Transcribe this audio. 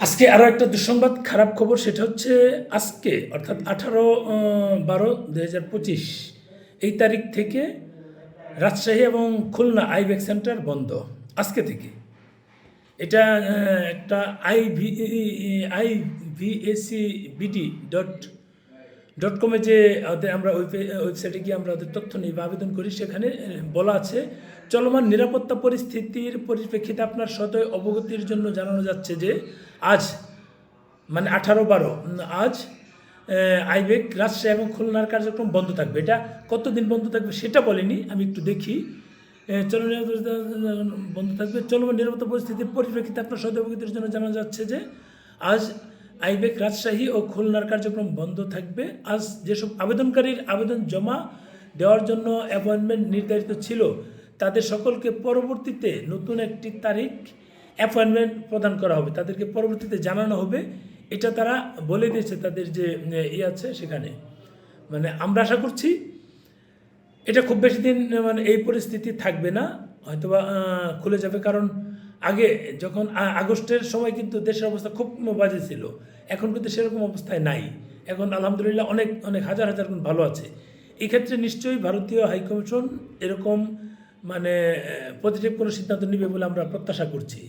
আজকে আরও একটা দুঃসংবাদ, খারাপ খবর। সেটা হচ্ছে আজকে অর্থাৎ 18/12/2025 এই তারিখ থেকে রাজশাহী এবং খুলনা আইব্যাক সেন্টার বন্ধ আজকে থেকে। এটা একটা IVACBD ডট কমে যে আমরা ওয়েবসাইটে গিয়ে আমরা ওদের তথ্য নিই বা আবেদন করি, সেখানে বলা আছে চলমান নিরাপত্তা পরিস্থিতির পরিপ্রেক্ষিতে আপনার সদয় অবগতির জন্য জানানো যাচ্ছে যে আজ মানে 18/12 আজ আইবেক রাজশাহী এবং খুলনার কার্যক্রম বন্ধ থাকবে। এটা কতদিন বন্ধ থাকবে সেটা বলেনি, আমি একটু দেখি। চলমান বন্ধ থাকবে চলমান নিরাপত্তা পরিস্থিতির পরিপ্রেক্ষিতে আপনার সদয় অবগতির জন্য জানানো যাচ্ছে যে আজ আইবেক রাজশাহী ও খুলনার কার্যক্রম বন্ধ থাকবে। আজ যেসব আবেদনকারীর আবেদন জমা দেওয়ার জন্য অ্যাপয়েন্টমেন্ট নির্ধারিত ছিল তাদের সকলকে পরবর্তীতে নতুন একটি তারিখ অ্যাপয়েন্টমেন্ট প্রদান করা হবে, তাদেরকে পরবর্তীতে জানানো হবে। এটা তারা বলে দিয়েছে তাদের যে আছে সেখানে। মানে আমরা আশা করছি এটা খুব বেশি দিন মানে এই পরিস্থিতি থাকবে না, হয়তোবা খুলে যাবে। কারণ আগে যখন আগস্টের সময় কিন্তু দেশের অবস্থা খুব বাজে ছিল, এখন কিন্তু সেরকম অবস্থায় নাই। এখন আলহামদুলিল্লাহ অনেক অনেক হাজার হাজার গুণ ভালো আছে। এক্ষেত্রে নিশ্চয়ই ভারতীয় হাইকমিশন এরকম মানে পজিটিভ কোনো সিদ্ধান্ত নেবে বলে আমরা প্রত্যাশা করছি।